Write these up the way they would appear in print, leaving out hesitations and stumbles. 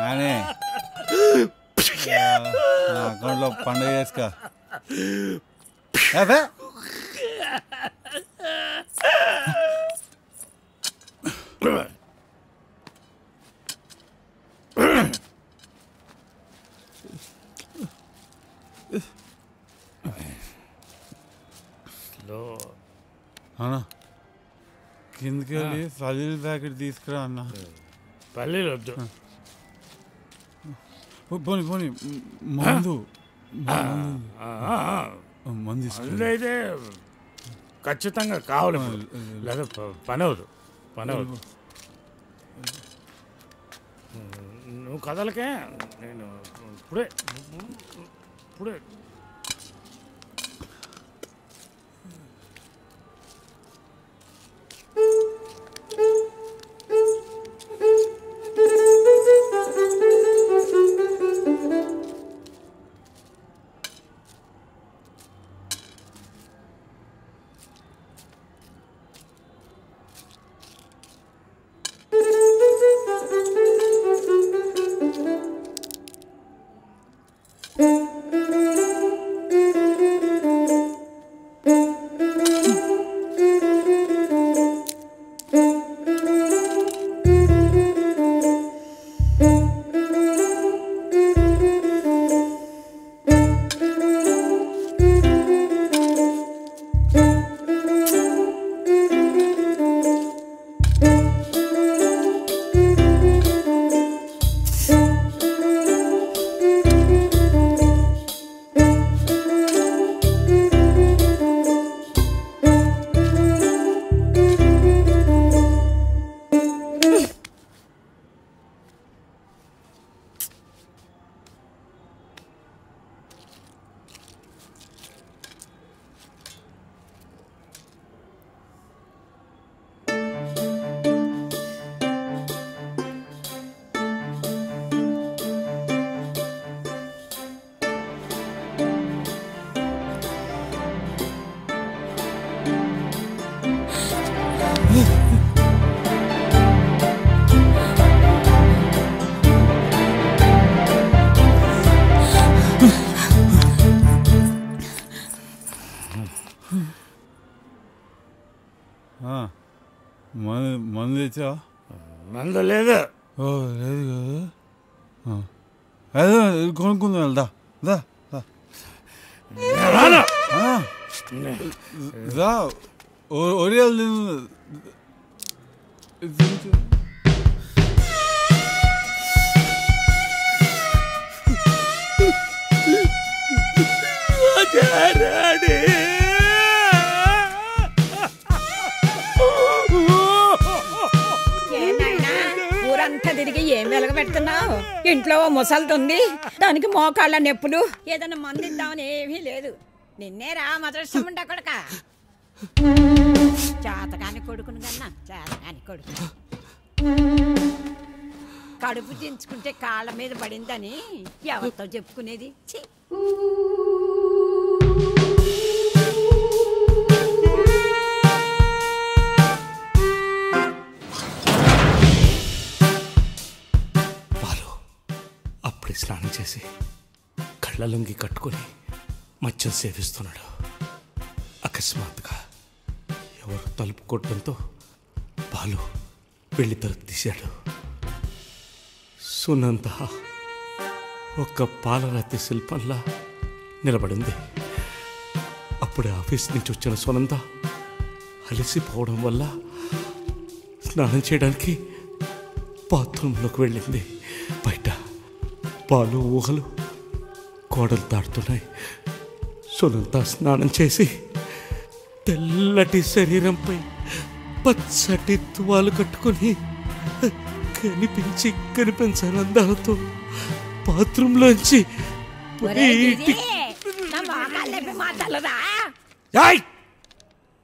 నానే అకౌంట్లో పండుగ చేసుకో. అన్నా కిందకి వెళ్ళి పల్లీల ప్యాకెట్ తీసుకురా అన్న. పల్లీలు వద్దు. పోనీ పోనీ మందు మందు అయితే ఖచ్చితంగా కావాలి. లేదా పని అవదు, పని అవదు. నువ్వు కదలకే, నేను ఇప్పుడే ఇప్పుడే మందు తెచ్చా. మందు లేదు. ఓ లేదు కదా, అదే కొనుక్కుందాం. వెళ్దా దా ఒరియాలు ఊరంతా తిరిగి ఏం వెలగబెడుతున్నావు? ఇంట్లో ముసలితుంది, దానికి మోకాళ్ళ నొప్పులు, ఏదైనా మందు ఇద్దామని ఏమీ లేదు. నిన్నే రా మదృష్టం కొడుక, చేతకాని కొడుకును కన్నా చేతకాని కొడుకు. కడుపు దించుకుంటే కాళ్ళ మీద పడిందని ఎవరితో చెప్పుకునేది? అప్పుడే స్నానం చేసి కళ్ళ లొంగి కట్టుకొని మద్యం సేవిస్తున్నాడు. అకస్మాత్తుగా ఎవరు తలుపు కొట్టడంతో బాలు వెళ్ళి తలుపు తీశాడు. సునంద ఒక పాలరాతి శిల్పంలా నిలబడింది. అప్పుడే ఆఫీస్ నుంచి వచ్చిన సునంద అలసిపోవడం వల్ల స్నానం చేయడానికి బాత్రూంలోకి వెళ్ళింది. బయట పాలు ఊహలు కోడలు దాటుతున్నాయి. సునంద స్నానం చేసి తెల్లటి శరీరంపై పచ్చటి తువాలు కట్టుకొని కనిపించని అందాలతో బాత్రూంలోంచి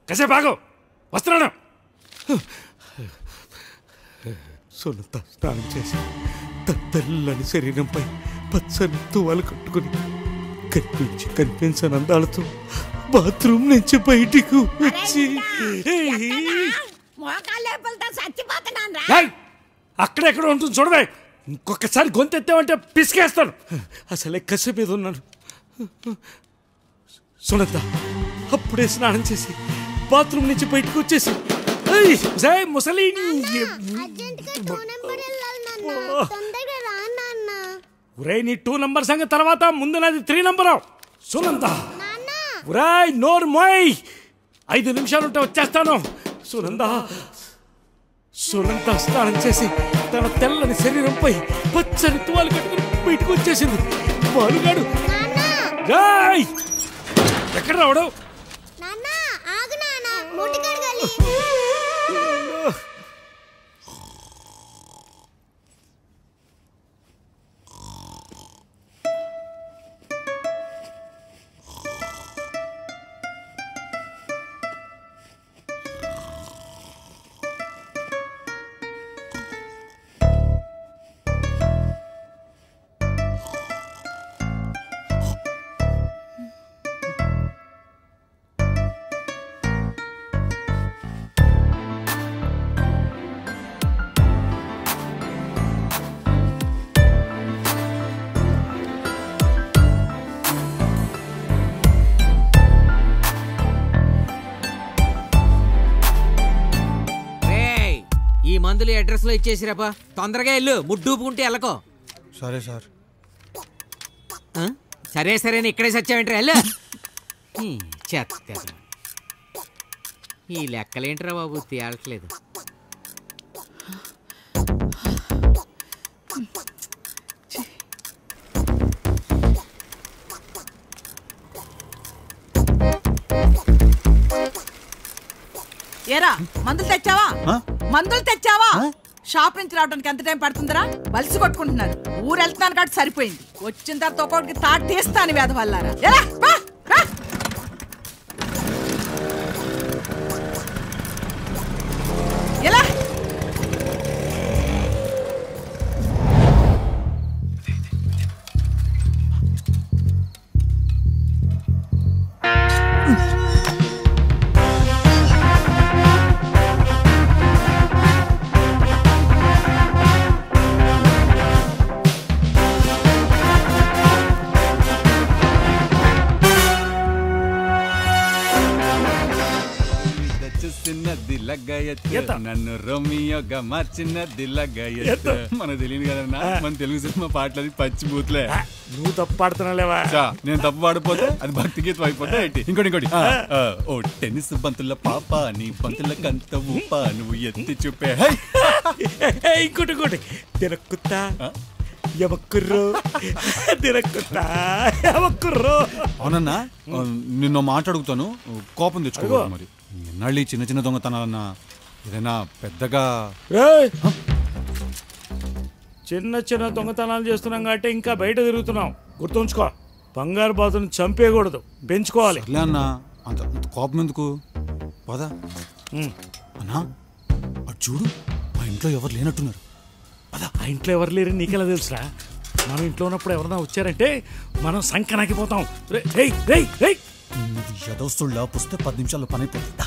కాసేపు వస్తున్నాను. సునంద స్నానం చేసి తెల్లని శరీరంపై పచ్చని తువాలు కట్టుకుని కనిపించని అందాలతో బాత్రూమ్ నుంచి బయటికి వచ్చి మోకాళ్ళ చచ్చిపోతున్నాను. అక్కడెక్కడ ఉంటుంది చూడవే. ఇంకొకసారి గొంతెత్తావంటే పిసికేస్తాను. అసలే కసి మీద ఉన్నాను. సునంద అప్పుడే స్నానం చేసి బాత్రూమ్ నుంచి బయటకు వచ్చేసి ముసలి నీ 2 నంబర్ సంగతి తర్వాత, ముందు నాది 3 నంబరు. సునంద ఉరాయ్ నోరు మోయ్, 5 నిమిషాలు ఉంటే వచ్చేస్తాను. సునంద స్నానం చేసి తన తెల్లని శరీరంపై పచ్చని తువాలు కట్టుకుని బయటకు వచ్చేసింది. బాలుగాడు ఎక్కడ రావడం? మందులు అడ్రస్ లో ఇచ్చేసిరాపా, తొందరగా వెళ్ళు, ముడ్డూపుకుంటే వెళ్ళకో. సరే సార్. సరే సరే ఇక్కడే సచ్చావేంట్రా, వెళ్ళు. చెత్త ఈ లెక్కలేంట్రా బాబు, తేలట్లేదు. ఏరా మందులు తెచ్చావా? షాప్ నుంచి రావడానికి ఎంత టైం పడుతుందిరా? బలిసి కొట్టుకుంటున్నారు. ఊరు వెళ్తున్నాను కాబట్టి సరిపోయింది. వచ్చిన తర్వాత ఒక్కొక్కటి తాటి తీస్తాను వేద వల్లారా. ఎలా నన్ను రోమియోగా మార్చినది లగాయత్. మన తెలియదు కదన్నా, మన తెలుగు సినిమా పాటలు అది పచ్చి బూత్లే. నువ్వు తప్పు పాడుతున్నావులేవా? నేను తప్పు పాడిపోతే అది భక్తి గీతం అయిపోతే ఇంకోటి ఓ టెన్నిస్ బంతుల పాప, నీ బంతుల కంత ఊప, నువ్వు ఎత్తి చూపే. ఇంకోటి తిరక్కుతా అవునన్నా, నిన్న మాట్లాడుగుతాను, కోపం తెచ్చుకో. మరి ఎన్నాళ్ళు చిన్న చిన్న దొంగతనాలన్నా, ఏదైనా పెద్దగా చిన్న దొంగతనాలు చేస్తున్నాం కాబట్టి ఇంకా బయట తిరుగుతున్నాం. గుర్తుంచుకో, బంగారు బాతుని చంపేయకూడదు, పెంచుకోవాలి. అన్నా అంత కోపం ఎందుకు? పదా అన్నా, అటు చూడు, మా ఇంట్లో ఎవరు లేనట్టున్నారు. ఆ ఇంట్లో ఎవరు లేరని నీకెలా తెలుసురా? మనం ఇంట్లో ఉన్నప్పుడు ఎవరన్నా వచ్చారంటే మనం సంకనాకిపోతాం. యదోస్తుళ్ళ పుస్తే 10 నిమిషాల్లో పని అయిపోతుందా?